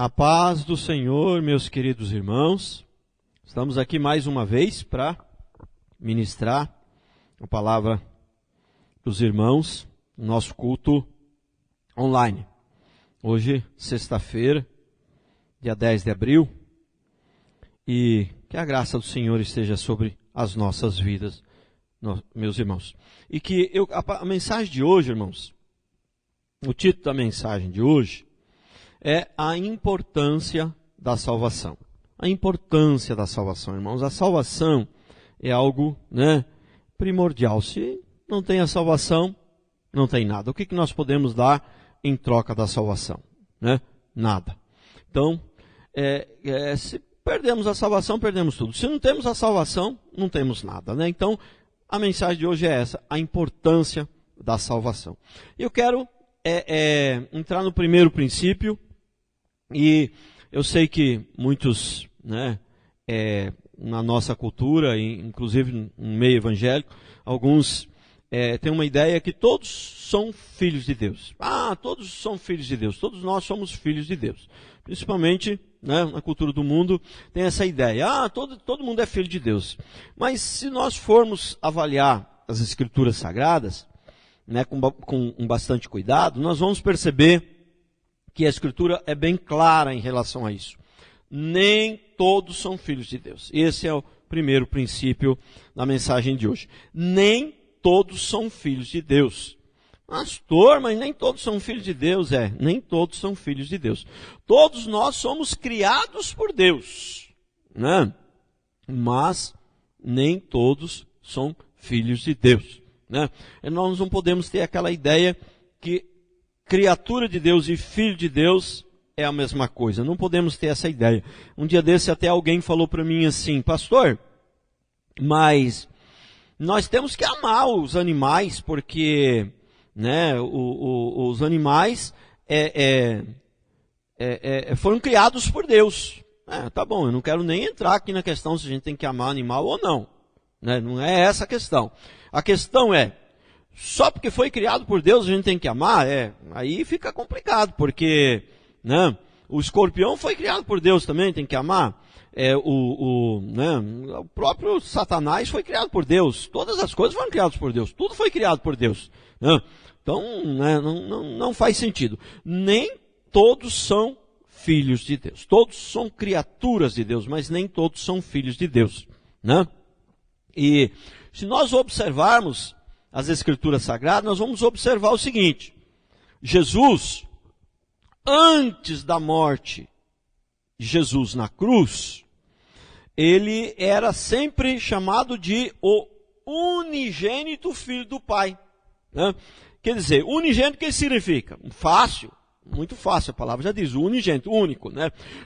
A paz do Senhor, meus queridos irmãos. Estamos aqui mais uma vez para ministrar a palavra dos irmãos no nosso culto online. Hoje, sexta-feira, dia 10 de abril, e que a graça do Senhor esteja sobre as nossas vidas, meus irmãos. E que a mensagem de hoje, irmãos, o título da mensagem de hoje é a importância da salvação. A importância da salvação, irmãos. A salvação é algo, primordial. Se não tem a salvação, não tem nada. O que nós podemos dar em troca da salvação? Nada. Então, se perdemos a salvação, perdemos tudo. Se não temos a salvação, não temos nada. Então, a mensagem de hoje é essa, a importância da salvação. Eu quero entrar no primeiro princípio. E eu sei que muitos, na nossa cultura, inclusive no meio evangélico, alguns têm uma ideia que todos são filhos de Deus. Todos são filhos de Deus, todos nós somos filhos de Deus. Principalmente, na cultura do mundo, tem essa ideia, todo mundo é filho de Deus. Mas se nós formos avaliar as Escrituras Sagradas, com bastante cuidado, nós vamos perceber que a Escritura é bem clara em relação a isso. Nem todos são filhos de Deus. Esse é o primeiro princípio da mensagem de hoje. Nem todos são filhos de Deus. Pastor, mas nem todos são filhos de Deus. Nem todos são filhos de Deus. Todos nós somos criados por Deus, mas nem todos são filhos de Deus. E nós não podemos ter aquela ideia que criatura de Deus e filho de Deus é a mesma coisa. Não podemos ter essa ideia. Um dia desse até alguém falou para mim assim, pastor, mas nós temos que amar os animais, porque os animais foram criados por Deus. Tá bom, eu não quero nem entrar aqui na questão se a gente tem que amar animal ou não. Não é essa a questão. A questão é, só porque foi criado por Deus a gente tem que amar? Aí fica complicado, porque o escorpião foi criado por Deus também, tem que amar. O próprio Satanás foi criado por Deus. Todas as coisas foram criadas por Deus. Tudo foi criado por Deus. Então, não faz sentido. Nem todos são filhos de Deus. Todos são criaturas de Deus, mas nem todos são filhos de Deus. E se nós observarmos as Escrituras Sagradas, nós vamos observar o seguinte: Jesus, antes da morte de Jesus na cruz, ele era sempre chamado de o unigênito Filho do Pai. Quer dizer, unigênito, o que significa? Fácil, muito fácil, a palavra já diz, unigênito, único.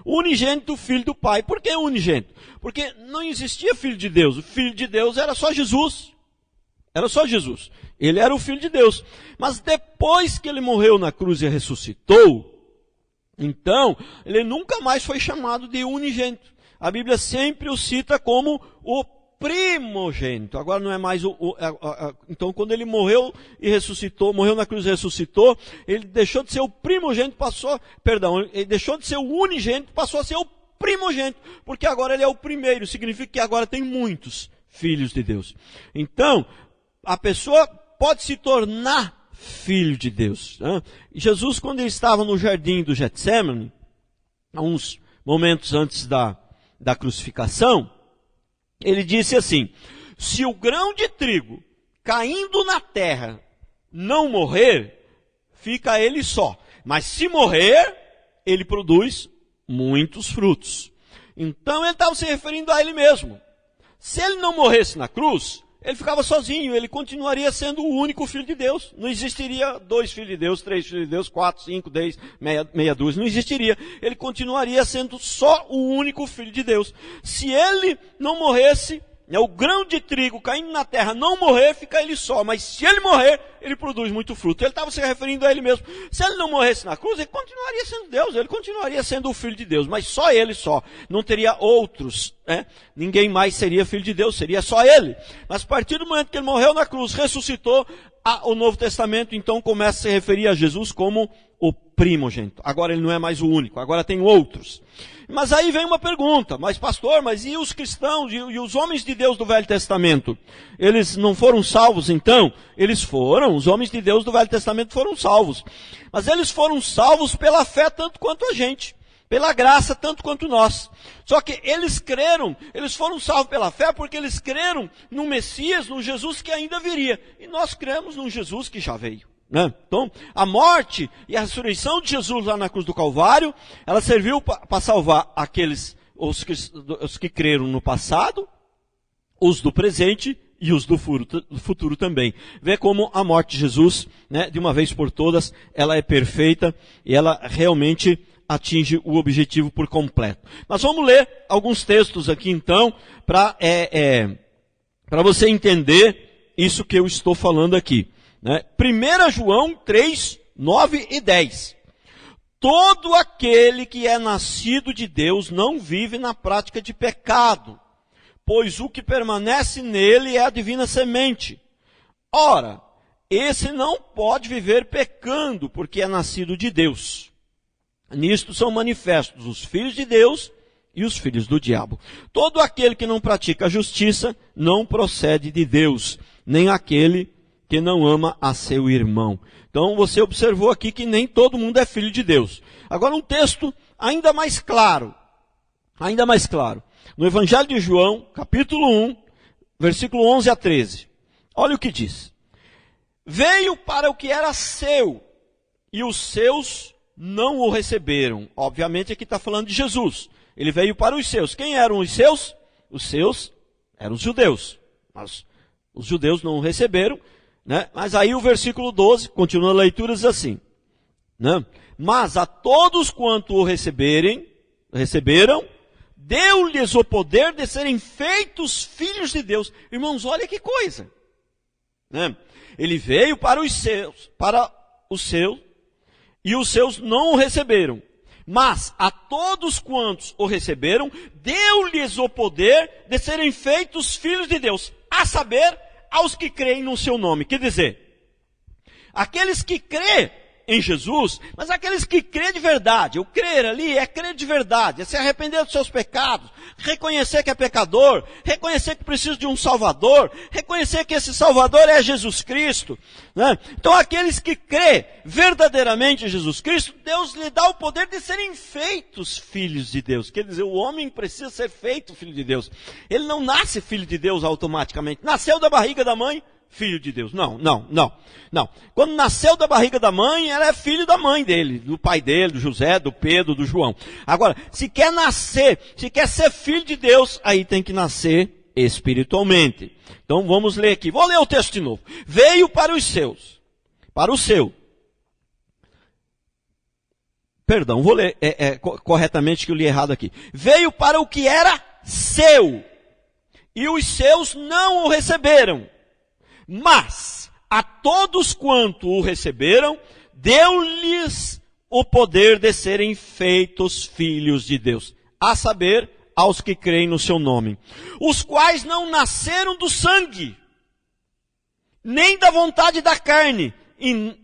Unigênito Filho do Pai. Por que unigênito? Porque não existia Filho de Deus, o Filho de Deus era só Jesus. Era só Jesus. Ele era o Filho de Deus. Mas depois que ele morreu na cruz e ressuscitou, então, ele nunca mais foi chamado de unigênito. A Bíblia sempre o cita como o primogênito. Agora não é mais então, quando ele morreu e ressuscitou, morreu na cruz e ressuscitou, ele deixou de ser o primogênito, ele deixou de ser o unigênito, passou a ser o primogênito, porque agora ele é o primeiro, significa que agora tem muitos filhos de Deus. Então, a pessoa pode se tornar filho de Deus. Jesus, quando ele estava no jardim do Getsemane, uns momentos antes da crucificação, ele disse assim: se o grão de trigo caindo na terra não morrer, fica ele só. Mas se morrer, ele produz muitos frutos. Então ele estava se referindo a ele mesmo. Se ele não morresse na cruz, ele ficava sozinho, ele continuaria sendo o único Filho de Deus. Não existiria 2 filhos de Deus, 3 filhos de Deus, 4, 5, 10, meia dúzia. Não existiria. Ele continuaria sendo só o único Filho de Deus. Se ele não morresse, o grão de trigo caindo na terra não morrer, fica ele só. Mas se ele morrer, ele produz muito fruto. Ele estava se referindo a ele mesmo. Se ele não morresse na cruz, ele continuaria sendo Deus. Ele continuaria sendo o Filho de Deus. Mas só ele só. Não teria outros. Ninguém mais seria Filho de Deus. Seria só ele. Mas a partir do momento que ele morreu na cruz, ressuscitou, o Novo Testamento então começa a se referir a Jesus como o primogênito. Agora ele não é mais o único, agora tem outros. Mas aí vem uma pergunta, mas pastor, mas e os cristãos e os homens de Deus do Velho Testamento? Eles não foram salvos então? Eles foram, os homens de Deus do Velho Testamento foram salvos. Mas eles foram salvos pela fé tanto quanto a gente. Pela graça tanto quanto nós. Só que eles creram, eles foram salvos pela fé porque eles creram no Messias, no Jesus que ainda viria. E nós cremos no Jesus que já veio. Né? Então, a morte e a ressurreição de Jesus lá na cruz do Calvário, ela serviu para salvar os que creram no passado, os do presente e os do futuro também. Vê como a morte de Jesus, né, de uma vez por todas, ela é perfeita e ela realmente atinge o objetivo por completo. Mas vamos ler alguns textos aqui então, para você entender isso que eu estou falando aqui. Né? 1 João 3, 9 e 10. Todo aquele que é nascido de Deus não vive na prática de pecado, pois o que permanece nele é a divina semente. Ora, esse não pode viver pecando, porque é nascido de Deus. Nisto são manifestos os filhos de Deus e os filhos do diabo. Todo aquele que não pratica a justiça não procede de Deus, nem aquele que não ama a seu irmão. Então você observou aqui que nem todo mundo é filho de Deus. Agora um texto ainda mais claro. No Evangelho de João, capítulo 1, versículo 11 a 13. Olha o que diz. Veio para o que era seu, e os seus não o receberam. Obviamente aqui está falando de Jesus. Ele veio para os seus. Quem eram os seus? Os seus eram os judeus. Mas os judeus não o receberam, né? Mas aí o versículo 12, continua a leitura, diz assim, né? Mas a todos quanto o receberam, deu-lhes o poder de serem feitos filhos de Deus. Irmãos, olha que coisa, né? Ele veio para os seus, e os seus não o receberam. Mas a todos quantos o receberam, deu-lhes o poder de serem feitos filhos de Deus, a saber, aos que creem no seu nome. Quer dizer, aqueles que creem em Jesus, mas aqueles que creem de verdade. O crer ali é crer de verdade, é se arrepender dos seus pecados, reconhecer que é pecador, reconhecer que precisa de um Salvador, reconhecer que esse Salvador é Jesus Cristo, né? Então aqueles que creem verdadeiramente em Jesus Cristo, Deus lhe dá o poder de serem feitos filhos de Deus. Quer dizer, o homem precisa ser feito filho de Deus. Ele não nasce filho de Deus automaticamente. Nasceu da barriga da mãe, filho de Deus. Não. Quando nasceu da barriga da mãe, ela é filho da mãe dele, do pai dele, do José, do Pedro, do João. Agora, se quer ser filho de Deus, aí tem que nascer espiritualmente. Então vamos ler aqui. Vou ler o texto de novo. Veio para os seus. Para o seu. Perdão, vou ler corretamente que eu li errado aqui. Veio para o que era seu. E os seus não o receberam. Mas a todos quanto o receberam, deu-lhes o poder de serem feitos filhos de Deus, a saber, aos que creem no seu nome, os quais não nasceram do sangue, nem da vontade da carne, e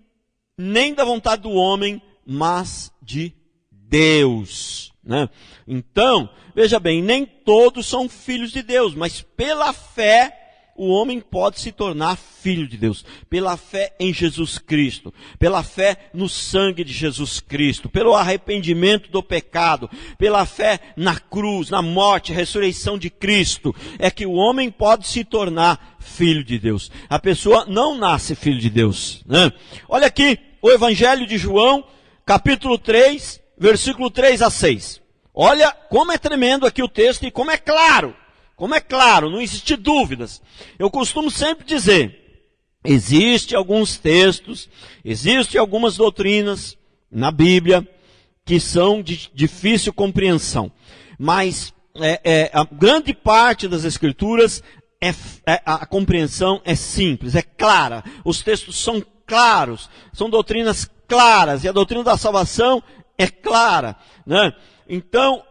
nem da vontade do homem, mas de Deus. Né? Então, veja bem, nem todos são filhos de Deus, mas pela fé, o homem pode se tornar filho de Deus, pela fé em Jesus Cristo, pela fé no sangue de Jesus Cristo, pelo arrependimento do pecado, pela fé na cruz, na morte, ressurreição de Cristo, é que o homem pode se tornar filho de Deus. A pessoa não nasce filho de Deus, né? Olha aqui o Evangelho de João, capítulo 3, versículo 3 a 6. Olha como é tremendo aqui o texto e como é claro. Não existe dúvidas. Eu costumo sempre dizer, existem alguns textos, existem algumas doutrinas na Bíblia que são de difícil compreensão. Mas a grande parte das Escrituras, a compreensão é simples, é clara. Os textos são claros, são doutrinas claras, e a doutrina da salvação é clara, né? Então,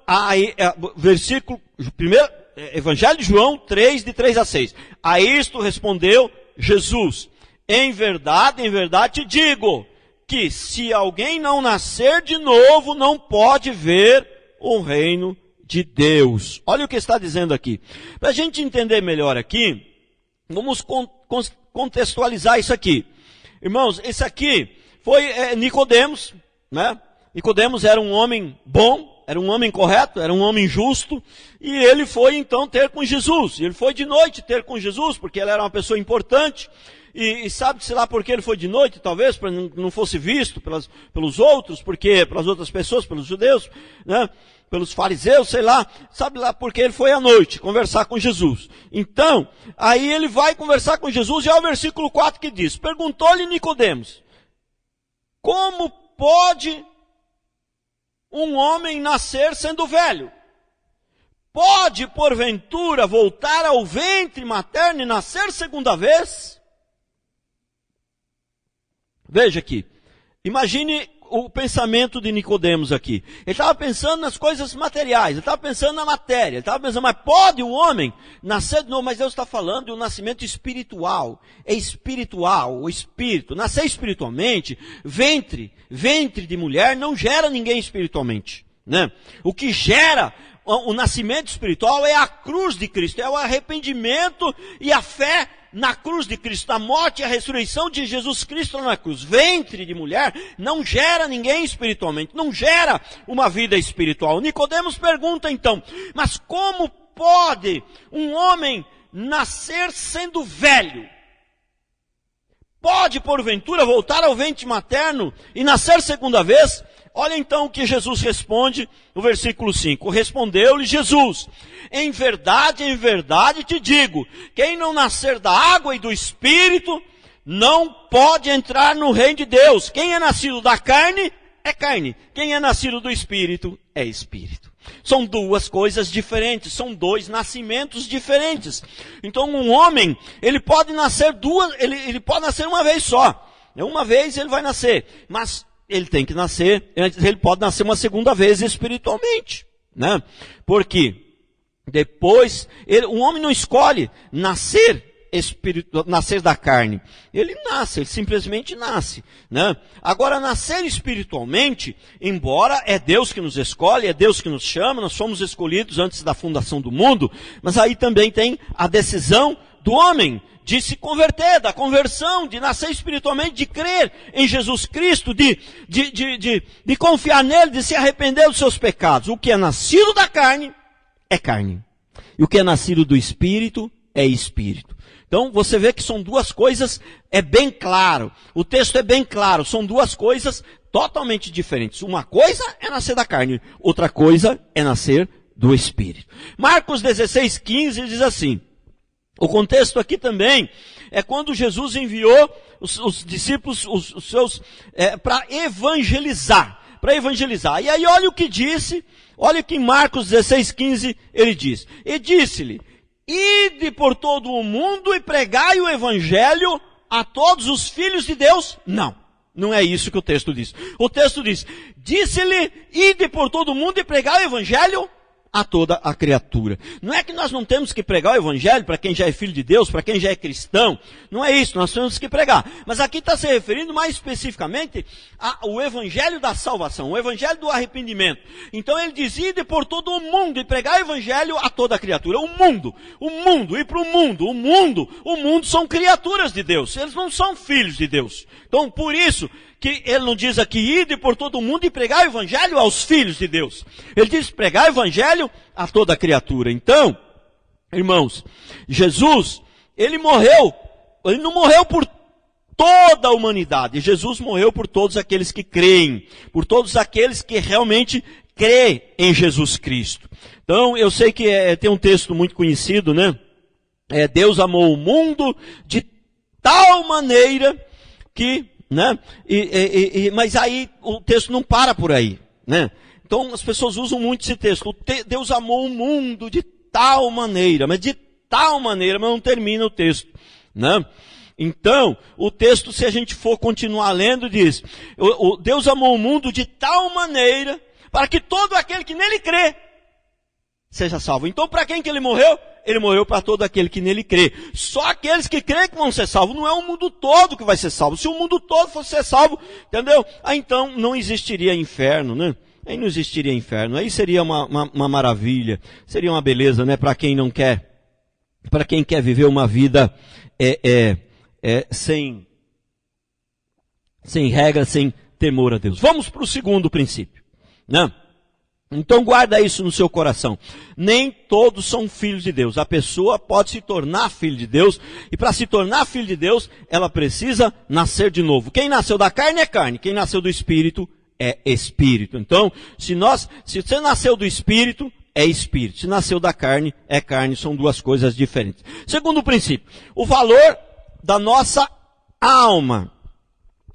versículo, primeiro, Evangelho de João 3, de 3 a 6. A isto respondeu Jesus: em verdade te digo, que se alguém não nascer de novo, não pode ver o reino de Deus. Olha o que está dizendo aqui. Para a gente entender melhor aqui, vamos contextualizar isso aqui. Irmãos, esse aqui foi Nicodemos, né? Nicodemos era um homem bom, era um homem correto, era um homem justo, e ele foi então ter com Jesus. Ele foi de noite ter com Jesus, porque ele era uma pessoa importante, e sabe-se lá por que ele foi de noite, talvez, para não fosse visto pelos outros, porque pelas outras pessoas, pelos judeus, né? Pelos fariseus, sei lá, sabe lá porque ele foi à noite conversar com Jesus. Então, aí ele vai conversar com Jesus, e é o versículo 4 que diz: perguntou-lhe Nicodemos, como pode um homem nascer sendo velho? Pode, porventura, voltar ao ventre materno e nascer segunda vez? Veja aqui, imagine o pensamento de Nicodemos aqui. Ele estava pensando nas coisas materiais, ele estava pensando na matéria, ele estava pensando, mas pode o homem nascer de novo? Mas Deus está falando de um nascimento espiritual. É espiritual, o espírito. Nascer espiritualmente, ventre de mulher não gera ninguém espiritualmente, né? O que gera o nascimento espiritual é a cruz de Cristo, é o arrependimento e a fé na cruz de Cristo, na morte e a ressurreição de Jesus Cristo na cruz. Ventre de mulher não gera ninguém espiritualmente, não gera uma vida espiritual. Nicodemos pergunta então, mas como pode um homem nascer sendo velho? Pode, porventura, voltar ao ventre materno e nascer segunda vez? Olha então o que Jesus responde no versículo 5. Respondeu-lhe Jesus: em verdade te digo, quem não nascer da água e do Espírito, não pode entrar no reino de Deus. Quem é nascido da carne, é carne. Quem é nascido do Espírito, é Espírito. São duas coisas diferentes, são dois nascimentos diferentes. Então um homem, ele pode nascer ele pode nascer uma vez só. Uma vez ele vai nascer, mas ele tem que nascer, ele pode nascer uma segunda vez espiritualmente, né? Porque depois, um homem não escolhe nascer da carne. Ele simplesmente nasce, né? Agora, nascer espiritualmente, embora é Deus que nos escolhe, é Deus que nos chama, nós fomos escolhidos antes da fundação do mundo, mas aí também tem a decisão do homem de se converter, da conversão, de nascer espiritualmente, de crer em Jesus Cristo, de confiar nele, de se arrepender dos seus pecados. O que é nascido da carne, é carne. E o que é nascido do Espírito, é Espírito. Então, você vê que são duas coisas, é bem claro. O texto é bem claro, são duas coisas totalmente diferentes. Uma coisa é nascer da carne, outra coisa é nascer do Espírito. Marcos 16:15 diz assim, o contexto aqui também é quando Jesus enviou os discípulos, os seus, para evangelizar. E aí olha o que disse, olha que em Marcos 16:15 ele diz. E disse-lhe, ide por todo o mundo e pregai o evangelho a todos os filhos de Deus. Não é isso que o texto diz. O texto diz, disse-lhe, ide por todo o mundo e pregai o evangelho a toda a criatura. Não é que nós não temos que pregar o evangelho para quem já é filho de Deus, para quem já é cristão. Não é isso, nós temos que pregar. Mas aqui está se referindo mais especificamente ao evangelho da salvação, o evangelho do arrependimento. Então ele diz, ide por todo o mundo e pregar o evangelho a toda a criatura. O mundo, e para o mundo são criaturas de Deus, eles não são filhos de Deus. Então por isso que ele não diz aqui, ide por todo mundo e pregar o evangelho aos filhos de Deus. Ele diz, pregar o evangelho a toda a criatura. Então, irmãos, Jesus, ele não morreu por toda a humanidade. Jesus morreu por todos aqueles que creem, por todos aqueles que realmente creem em Jesus Cristo. Então, eu sei que tem um texto muito conhecido, né? Deus amou o mundo de tal maneira que, né? Mas aí o texto não para por aí, né? Então as pessoas usam muito esse texto. Deus amou o mundo de tal maneira, mas não termina o texto, né? Então, o texto, se a gente for continuar lendo, diz, Deus amou o mundo de tal maneira para que todo aquele que nele crê seja salvo. Então, para quem que ele morreu? ele morreu para todo aquele que nele crê. Só aqueles que creem que vão ser salvos, não é o mundo todo que vai ser salvo. Se o mundo todo fosse ser salvo, entendeu? Aí então não existiria inferno, né? Aí não existiria inferno, aí seria uma maravilha, seria uma beleza, né? Para quem não quer, para quem quer viver uma vida sem regra, sem temor a Deus. Vamos para o segundo princípio, né? Então guarda isso no seu coração. Nem todos são filhos de Deus. A pessoa pode se tornar filho de Deus, e para se tornar filho de Deus, ela precisa nascer de novo. Quem nasceu da carne é carne, quem nasceu do Espírito é Espírito. Então, se você nasceu do Espírito, é Espírito. Se nasceu da carne, é carne. São duas coisas diferentes. Segundo princípio, o valor da nossa alma.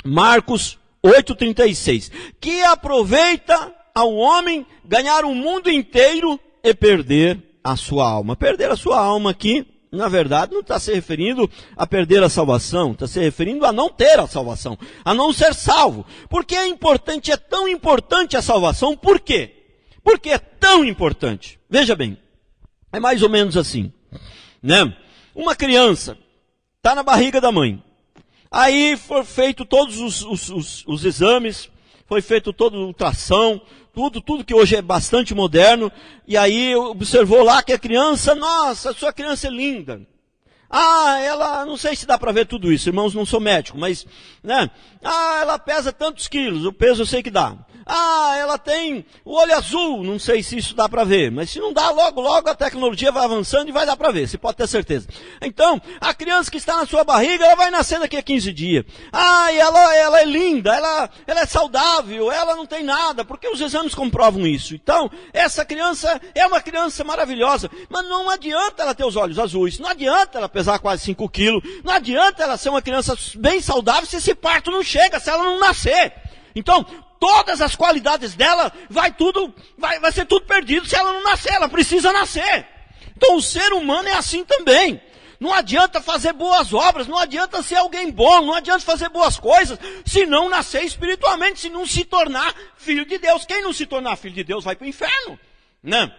Marcos 8,36. Que aproveita ao homem ganhar o mundo inteiro e perder a sua alma. Perder a sua alma aqui, na verdade, não está se referindo a perder a salvação, está se referindo a não ter a salvação, a não ser salvo. Porque é importante, é tão importante a salvação, por quê? Porque é tão importante. Veja bem, é mais ou menos assim, né? Uma criança está na barriga da mãe, aí foram feitos todos os exames, foi feito todo o ultrassom, tudo que hoje é bastante moderno, e aí observou lá que a criança, nossa, a sua criança é linda. Ela, não sei se dá para ver tudo isso, irmãos, não sou médico, mas, né? Ela pesa tantos quilos, o peso eu sei que dá. Ela tem o olho azul, não sei se isso dá para ver, mas se não dá, logo a tecnologia vai avançando e vai dar para ver, você pode ter certeza. Então, a criança que está na sua barriga, ela vai nascer daqui a 15 dias. E ela é linda, ela é saudável, ela não tem nada, porque os exames comprovam isso. Então, essa criança é uma criança maravilhosa, mas não adianta ela ter os olhos azuis, não adianta ela pesar quase 5 quilos, não adianta ela ser uma criança bem saudável se esse parto não chega, se ela não nascer. Então, todas as qualidades dela, vai ser tudo perdido se ela não nascer, ela precisa nascer. Então o ser humano é assim também. Não adianta fazer boas obras, não adianta ser alguém bom, não adianta fazer boas coisas, se não nascer espiritualmente, se não se tornar filho de Deus. Quem não se tornar filho de Deus vai para o inferno, né?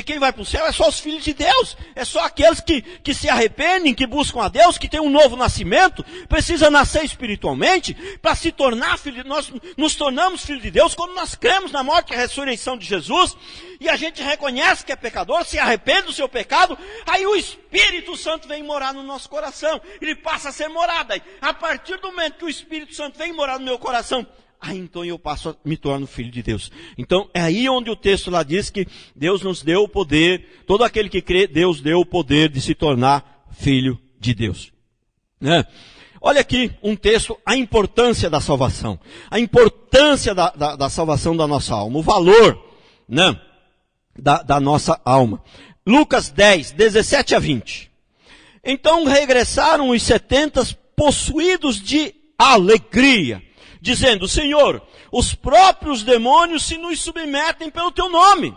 Quem vai para o céu é só os filhos de Deus, é só aqueles que se arrependem, que buscam a Deus, que têm um novo nascimento, precisa nascer espiritualmente para se tornar filho. Nós nos tornamos filhos de Deus quando nós cremos na morte e ressurreição de Jesus, e a gente reconhece que é pecador, se arrepende do seu pecado, aí o Espírito Santo vem morar no nosso coração, ele passa a ser morada. A partir do momento que o Espírito Santo vem morar no meu coração, então eu me torno filho de Deus. Então é aí onde o texto lá diz que Deus nos deu o poder, todo aquele que crê, Deus deu o poder de se tornar filho de Deus. Né? Olha aqui um texto, a importância da salvação. A importância da salvação da nossa alma. O valor, né, da nossa alma. Lucas 10, 17 a 20. Então regressaram os 70 possuídos de alegria, dizendo: Senhor, os próprios demônios se nos submetem pelo teu nome.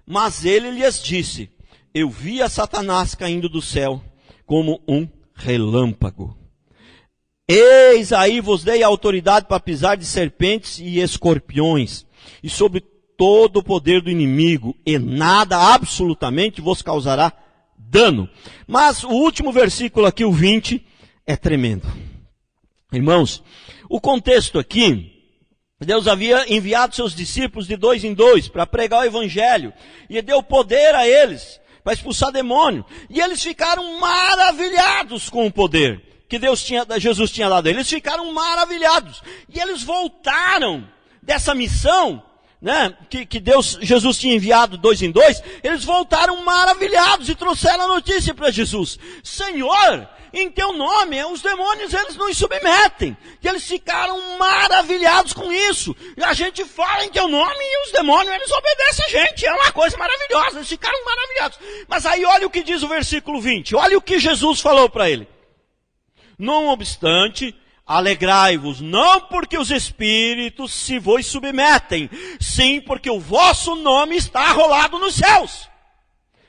Mas ele lhes disse: eu vi a Satanás caindo do céu como um relâmpago. Eis aí vos dei a autoridade para pisar de serpentes e escorpiões, e sobre todo o poder do inimigo, e nada absolutamente vos causará dano. Mas o último versículo aqui, o 20, é tremendo. Irmãos, o contexto aqui, Deus havia enviado seus discípulos de 2 em 2 para pregar o evangelho, e deu poder a eles para expulsar demônio, e eles ficaram maravilhados com o poder que Jesus tinha dado a eles. Eles ficaram maravilhados, e eles voltaram dessa missão, né, que Jesus tinha enviado 2 em 2, eles voltaram maravilhados e trouxeram a notícia para Jesus: Senhor, em teu nome, os demônios eles nos submetem. E eles ficaram maravilhados com isso. E a gente fala em teu nome e os demônios eles obedecem a gente. É uma coisa maravilhosa, eles ficaram maravilhados. Mas aí olha o que diz o versículo 20, olha o que Jesus falou para ele: não obstante, alegrai-vos, não porque os espíritos se vos submetem, sim porque o vosso nome está arrolado nos céus.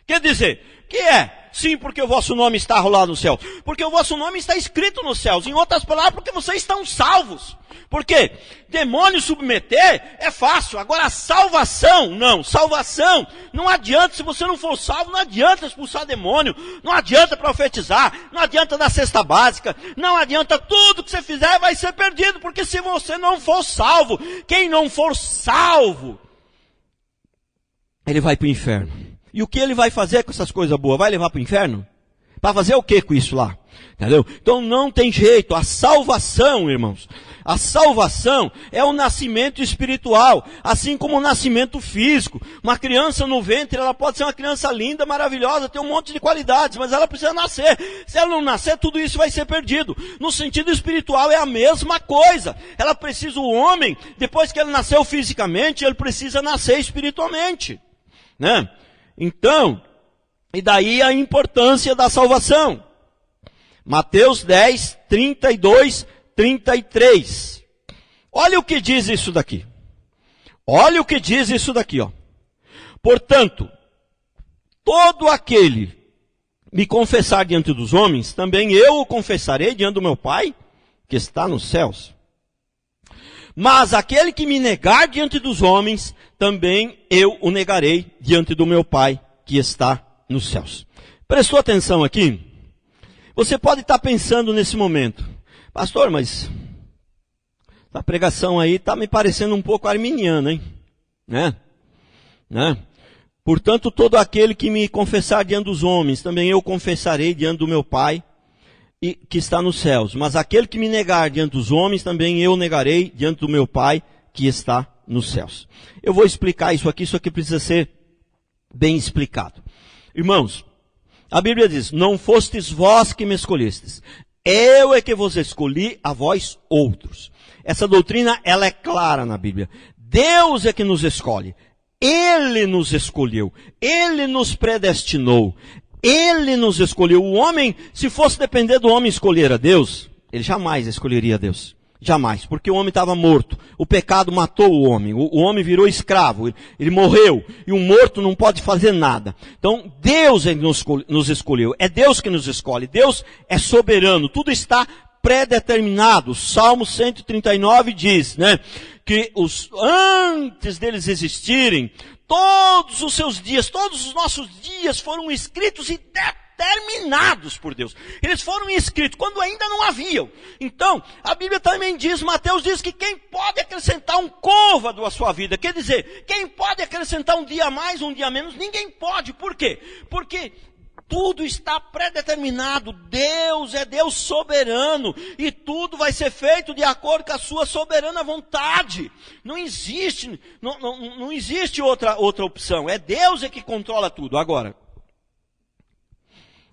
Quer dizer, Que é? Sim, porque o vosso nome está lá no céu. Porque o vosso nome está escrito nos céus. Em outras palavras, porque vocês estão salvos. Por quê? Demônio submeter é fácil. Agora, salvação, não. Salvação, não adianta. Se você não for salvo, não adianta expulsar demônio. Não adianta profetizar. Não adianta dar cesta básica. Não adianta. Tudo que você fizer vai ser perdido. Porque se você não for salvo, quem não for salvo, ele vai para o inferno. E o que ele vai fazer com essas coisas boas? Vai levar para o inferno? Para fazer o que com isso lá? Entendeu? Então não tem jeito. A salvação, irmãos, a salvação é o nascimento espiritual, assim como o nascimento físico. Uma criança no ventre, ela pode ser uma criança linda, maravilhosa, tem um monte de qualidades, mas ela precisa nascer. Se ela não nascer, tudo isso vai ser perdido. No sentido espiritual é a mesma coisa. Ela precisa, o homem, depois que ele nasceu fisicamente, ele precisa nascer espiritualmente, né? Então, e daí a importância da salvação. Mateus 10, 32, 33. Olha o que diz isso daqui. Olha o que diz isso daqui, ó. Portanto, todo aquele me confessar diante dos homens, também eu o confessarei diante do meu Pai, que está nos céus. Mas aquele que me negar diante dos homens, também eu o negarei diante do meu Pai que está nos céus. Prestou atenção aqui? Você pode estar pensando nesse momento, pastor, mas a pregação aí está me parecendo um pouco arminiana, hein? Né? Portanto, todo aquele que me confessar diante dos homens, também eu confessarei diante do meu Pai que está nos céus. Mas aquele que me negar diante dos homens, também eu negarei diante do meu Pai que está nos céus. Eu vou explicar isso aqui precisa ser bem explicado. Irmãos, a Bíblia diz, não fostes vós que me escolhestes, eu é que vos escolhi a vós outros. Essa doutrina, ela é clara na Bíblia. Deus é que nos escolhe. Ele nos escolheu. Ele nos predestinou. Ele nos escolheu. O homem, se fosse depender do homem escolher a Deus, ele jamais escolheria a Deus. Jamais. Porque o homem estava morto. O pecado matou o homem. O homem virou escravo. Ele morreu. E o morto não pode fazer nada. Então, Deus é que nos escolheu. É Deus que nos escolhe. Deus é soberano. Tudo está pré-determinado. Salmo 139 diz, né, que antes deles existirem, todos os seus dias, todos os nossos dias foram escritos e determinados por Deus. Eles foram escritos quando ainda não haviam. Então, a Bíblia também diz, Mateus diz que quem pode acrescentar um côvado à sua vida, quer dizer, quem pode acrescentar um dia a mais, um dia a menos, ninguém pode. Por quê? Porque tudo está pré-determinado. Deus é Deus soberano. E tudo vai ser feito de acordo com a sua soberana vontade. Não existe outra opção. É Deus é que controla tudo. Agora,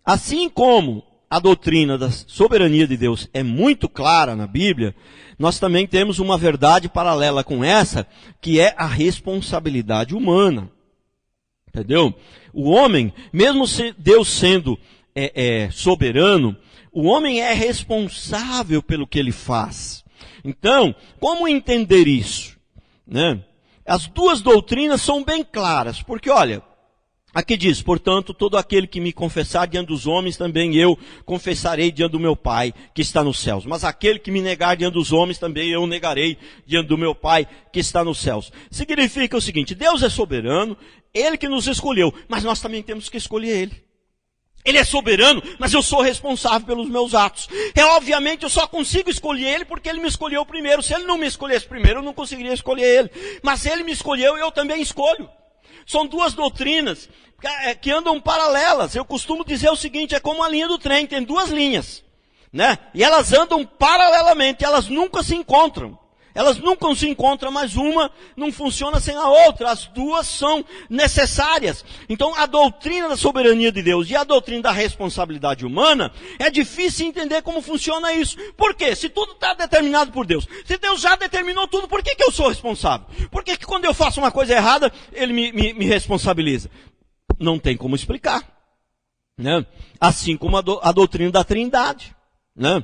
assim como a doutrina da soberania de Deus é muito clara na Bíblia, nós também temos uma verdade paralela com essa, que é a responsabilidade humana. Entendeu? O homem, mesmo Deus sendo soberano, o homem é responsável pelo que ele faz. Então, como entender isso? Né? As duas doutrinas são bem claras, porque olha, aqui diz, portanto, todo aquele que me confessar diante dos homens, também eu confessarei diante do meu Pai que está nos céus. Mas aquele que me negar diante dos homens, também eu negarei diante do meu Pai que está nos céus. Significa o seguinte, Deus é soberano, Ele que nos escolheu, mas nós também temos que escolher Ele. Ele é soberano, mas eu sou responsável pelos meus atos. Obviamente eu só consigo escolher Ele porque Ele me escolheu primeiro. Se Ele não me escolhesse primeiro, eu não conseguiria escolher Ele. Mas Ele me escolheu e eu também escolho. São duas doutrinas que andam paralelas. Eu costumo dizer o seguinte, é como a linha do trem, tem duas linhas, né? E elas andam paralelamente, elas nunca se encontram. Elas nunca se encontram, mas uma não funciona sem a outra. As duas são necessárias. Então, a doutrina da soberania de Deus e a doutrina da responsabilidade humana, é difícil entender como funciona isso. Por quê? Se tudo está determinado por Deus, se Deus já determinou tudo, por que eu sou responsável? Por que quando eu faço uma coisa errada, Ele me responsabiliza? Não tem como explicar, né? Assim como a doutrina da Trindade, né?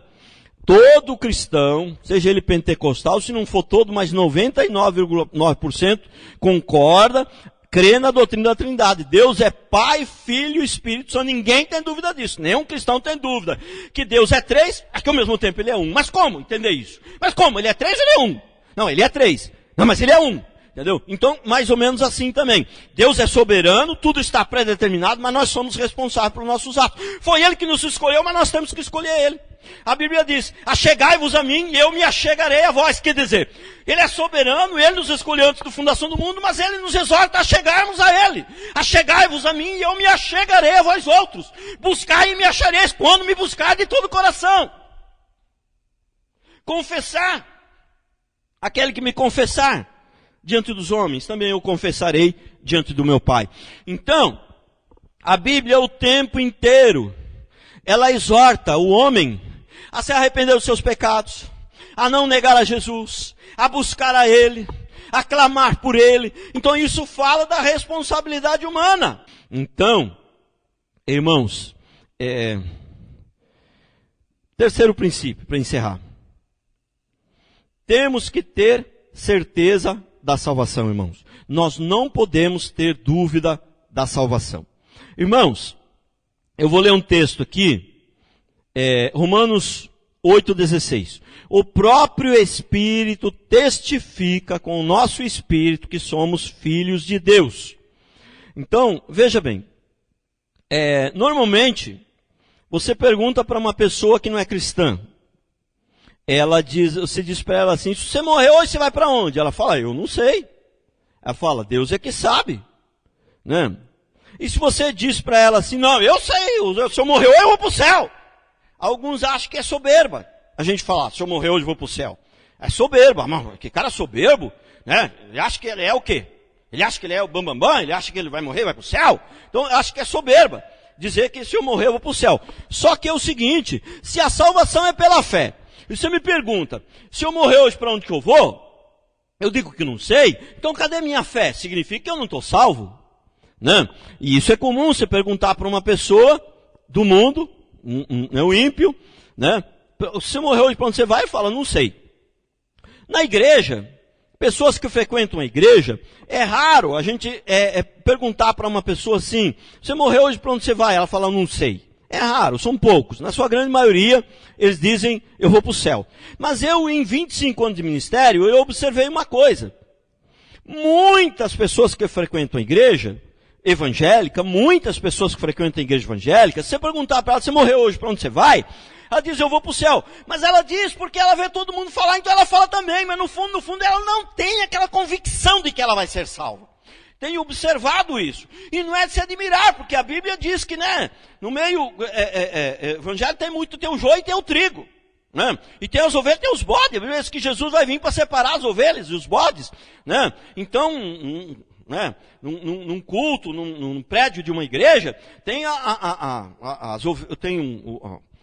Todo cristão, seja ele pentecostal, se não for todo, mas 99,9% concorda crê na doutrina da Trindade. Deus é Pai, Filho e Espírito Santo. Ninguém tem dúvida disso. Nenhum cristão tem dúvida. Que Deus é 3, é que ao mesmo tempo ele é 1. Mas como entender isso? Mas como? Ele é 3 ou ele é 1? Não, ele é 3. Não, mas ele é 1. Entendeu? Então, mais ou menos assim também. Deus é soberano, tudo está predeterminado, mas nós somos responsáveis pelos nossos atos. Foi Ele que nos escolheu, mas nós temos que escolher Ele. A Bíblia diz, achegai-vos a mim e eu me achegarei a vós. Quer dizer, Ele é soberano, Ele nos escolheu antes da fundação do mundo, mas Ele nos exorta a chegarmos a Ele. Achegai-vos a mim e eu me achegarei a vós outros. Buscai e me achareis quando me buscar de todo o coração. Confessar. Aquele que me confessar diante dos homens, também eu confessarei diante do meu Pai. Então, a Bíblia o tempo inteiro, ela exorta o homem a se arrepender dos seus pecados, a não negar a Jesus, a buscar a Ele, a clamar por Ele. Então isso fala da responsabilidade humana. Então, irmãos, terceiro princípio, para encerrar. Temos que ter certeza da salvação, irmãos. Nós não podemos ter dúvida da salvação. Irmãos, eu vou ler um texto aqui, Romanos 8,16. O próprio Espírito testifica com o nosso Espírito que somos filhos de Deus. Então, veja bem, normalmente, você pergunta para uma pessoa que não é cristã, você diz para ela assim, se você morrer hoje, você vai para onde? Ela fala, eu não sei. Ela fala, Deus é que sabe. Né? E se você diz para ela assim, não, eu sei, se eu morrer hoje, eu vou para o céu. Alguns acham que é soberba. A gente fala, se eu morrer hoje, eu vou para o céu. É soberba, mas que cara soberbo, né? Ele acha que ele é o quê? Ele acha que ele é o bambambam, ele acha que ele vai morrer, vai para o céu. Então, eu acho que é soberba dizer que se eu morrer, eu vou para o céu. Só que é o seguinte, se a salvação é pela fé, e você me pergunta, se eu morrer hoje, para onde que eu vou? Eu digo que não sei. Então cadê minha fé? Significa que eu não estou salvo? Né? E isso é comum você perguntar para uma pessoa do mundo, um ímpio, né? Se você morrer hoje, para onde você vai? Ele fala, não sei. Na igreja, pessoas que frequentam a igreja, é raro a gente perguntar para uma pessoa assim, você morreu hoje, para onde você vai? Ela fala, não sei. É raro, são poucos. Na sua grande maioria, eles dizem, eu vou para o céu. Mas eu, em 25 anos de ministério, eu observei uma coisa. Muitas pessoas que frequentam a igreja evangélica, muitas pessoas que frequentam a igreja evangélica, se você perguntar para ela, você morreu hoje, para onde você vai? Ela diz, eu vou para o céu. Mas ela diz porque ela vê todo mundo falar, então ela fala também. Mas no fundo, ela não tem aquela convicção de que ela vai ser salva. Tenho observado isso. E não é de se admirar, porque a Bíblia diz que, né, no meio evangelho tem o joio e tem o trigo. Né? E tem as ovelhas e tem os bodes. A Bíblia diz que Jesus vai vir para separar as ovelhas e os bodes. Né? Então, num culto, num prédio de uma igreja, tem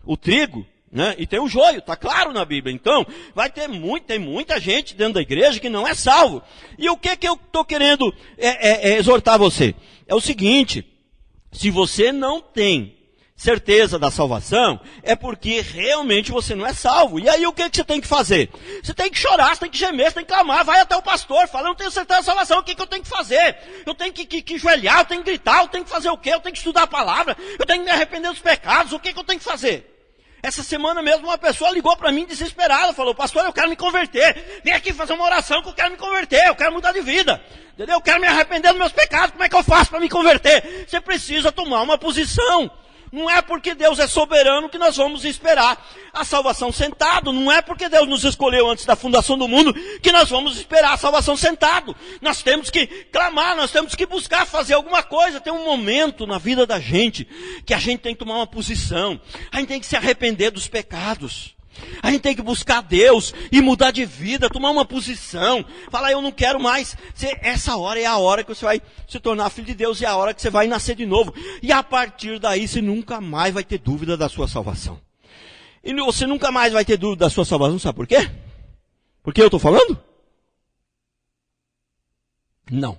o trigo. Né? E tem o joio, está claro na Bíblia. Então, tem muita gente dentro da igreja que não é salvo. E o que eu estou querendo exortar você? É o seguinte, se você não tem certeza da salvação, é porque realmente você não é salvo. E aí o que você tem que fazer? Você tem que chorar, você tem que gemer, você tem que clamar, vai até o pastor, fala, eu não tenho certeza da salvação, o que eu tenho que fazer? Eu tenho que joelhar, eu tenho que gritar, eu tenho que fazer o quê? Eu tenho que estudar a palavra, eu tenho que me arrepender dos pecados, o que eu tenho que fazer? Essa semana mesmo uma pessoa ligou para mim desesperada, falou, pastor, eu quero me converter, vem aqui fazer uma oração que eu quero me converter, eu quero mudar de vida, entendeu? Eu quero me arrepender dos meus pecados, como é que eu faço para me converter? Você precisa tomar uma posição. Não é porque Deus é soberano que nós vamos esperar a salvação sentado. Não é porque Deus nos escolheu antes da fundação do mundo que nós vamos esperar a salvação sentado. Nós temos que clamar, nós temos que buscar fazer alguma coisa. Tem um momento na vida da gente que a gente tem que tomar uma posição. A gente tem que se arrepender dos pecados. A gente tem que buscar Deus e mudar de vida, tomar uma posição, falar, eu não quero mais. Essa hora é a hora que você vai se tornar filho de Deus, é a hora que você vai nascer de novo. E a partir daí você nunca mais vai ter dúvida da sua salvação. E você nunca mais vai ter dúvida da sua salvação, sabe por quê? Por que eu estou falando? Não.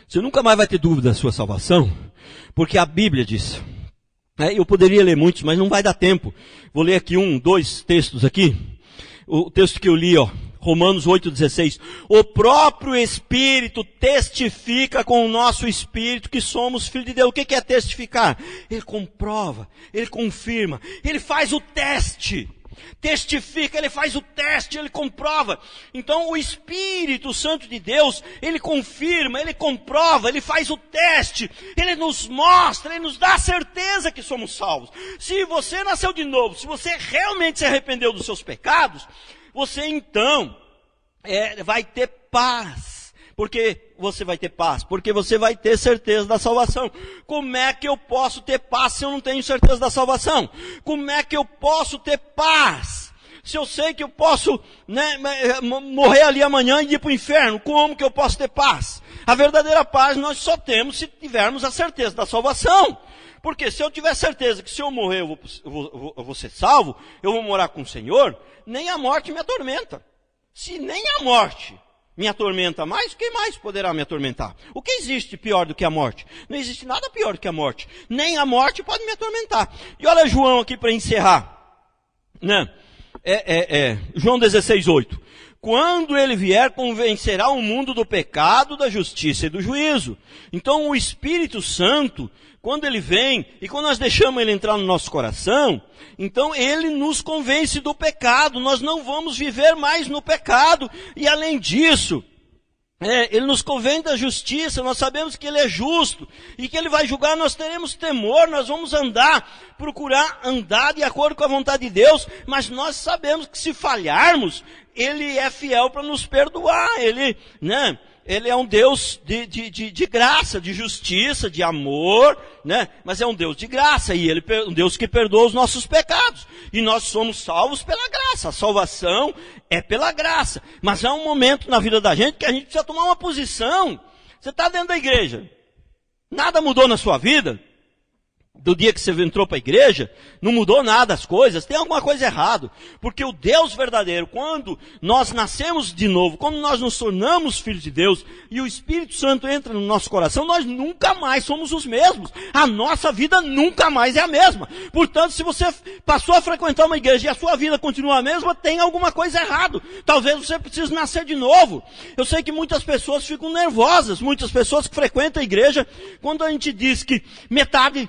Você nunca mais vai ter dúvida da sua salvação, porque a Bíblia diz... Eu poderia ler muitos, mas não vai dar tempo. Vou ler aqui 2 textos aqui. o texto que eu li, Romanos 8,16. O próprio Espírito testifica com o nosso Espírito que somos filhos de Deus. O que é testificar? Ele comprova, ele confirma, ele faz o teste. Testifica, ele faz o teste, ele comprova. Então o Espírito Santo de Deus, ele confirma, ele comprova, ele faz o teste, ele nos mostra, ele nos dá a certeza que somos salvos. Se você nasceu de novo, se você realmente se arrependeu dos seus pecados, você então vai ter paz. Porque você vai ter paz? Porque você vai ter certeza da salvação. Como é que eu posso ter paz se eu não tenho certeza da salvação? Como é que eu posso ter paz se eu sei que eu posso morrer ali amanhã e ir para o inferno? Como que eu posso ter paz? A verdadeira paz nós só temos se tivermos a certeza da salvação. Porque se eu tiver certeza que se eu morrer eu vou ser salvo, eu vou morar com o Senhor, nem a morte me atormenta. Se nem a morte me atormenta mais, o que mais poderá me atormentar? O que existe pior do que a morte? Não existe nada pior do que a morte. Nem a morte pode me atormentar. E olha João aqui para encerrar. João 16:8. Quando ele vier, convencerá o mundo do pecado, da justiça e do juízo. Então o Espírito Santo, quando ele vem, e quando nós deixamos ele entrar no nosso coração, então ele nos convence do pecado, nós não vamos viver mais no pecado, e além disso, ele nos convence da justiça, nós sabemos que ele é justo, e que ele vai julgar, nós teremos temor, nós vamos procurar andar de acordo com a vontade de Deus, mas nós sabemos que se falharmos, ele é fiel para nos perdoar, ele é um Deus de graça, de justiça, de amor, mas é um Deus de graça, e ele é um Deus que perdoa os nossos pecados, e nós somos salvos pela graça. A salvação é pela graça, mas há um momento na vida da gente que a gente precisa tomar uma posição. Você está dentro da igreja, nada mudou na sua vida, do dia que você entrou para a igreja, não mudou nada as coisas, tem alguma coisa errada. Porque o Deus verdadeiro, quando nós nascemos de novo, quando nós nos tornamos filhos de Deus, e o Espírito Santo entra no nosso coração, nós nunca mais somos os mesmos. A nossa vida nunca mais é a mesma. Portanto, se você passou a frequentar uma igreja e a sua vida continua a mesma, tem alguma coisa errada. Talvez você precise nascer de novo. Eu sei que muitas pessoas ficam nervosas, muitas pessoas que frequentam a igreja, quando a gente diz que metade...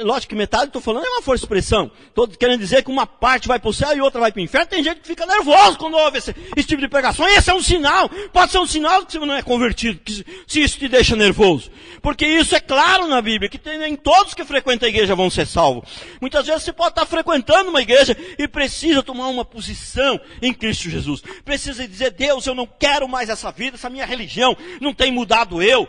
Lógico que metade, estou falando, é uma força de expressão. Estou querendo dizer que uma parte vai para o céu e outra vai para o inferno. Tem gente que fica nervoso quando ouve esse tipo de pregação. E esse é um sinal. Pode ser um sinal que você não é convertido, se isso te deixa nervoso. Porque isso é claro na Bíblia, que nem todos que frequentam a igreja vão ser salvos. Muitas vezes você pode estar frequentando uma igreja e precisa tomar uma posição em Cristo Jesus. Precisa dizer, Deus, eu não quero mais essa vida, essa minha religião não tem mudado eu,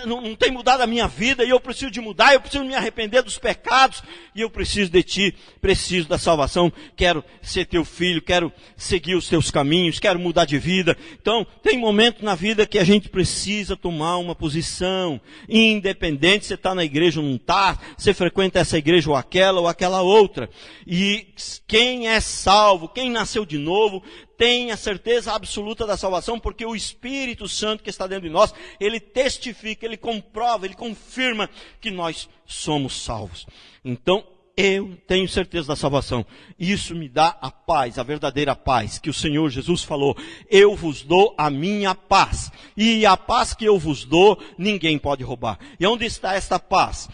não tem mudado a minha vida, e eu preciso de mudar, eu preciso me arrepender dos pecados, e eu preciso de ti, preciso da salvação, quero ser teu filho, quero seguir os teus caminhos, quero mudar de vida. Então, tem momento na vida que a gente precisa tomar uma posição, independente se você está na igreja ou não está, você frequenta essa igreja ou aquela outra. E quem é salvo, quem nasceu de novo, tem a certeza absoluta da salvação, porque o Espírito Santo que está dentro de nós, ele testifica, ele comprova, ele confirma que nós somos salvos. Então, eu tenho certeza da salvação. Isso me dá a paz, a verdadeira paz, que o Senhor Jesus falou, eu vos dou a minha paz. E a paz que eu vos dou, ninguém pode roubar. E onde está esta paz?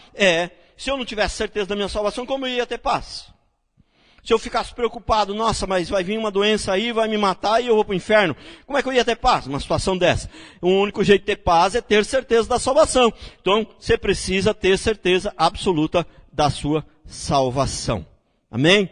Se eu não tivesse certeza da minha salvação, como eu ia ter paz? Se eu ficasse preocupado, nossa, mas vai vir uma doença aí, vai me matar e eu vou para o inferno. Como é que eu ia ter paz numa situação dessa? O único jeito de ter paz é ter certeza da salvação. Então, você precisa ter certeza absoluta da sua salvação. Amém?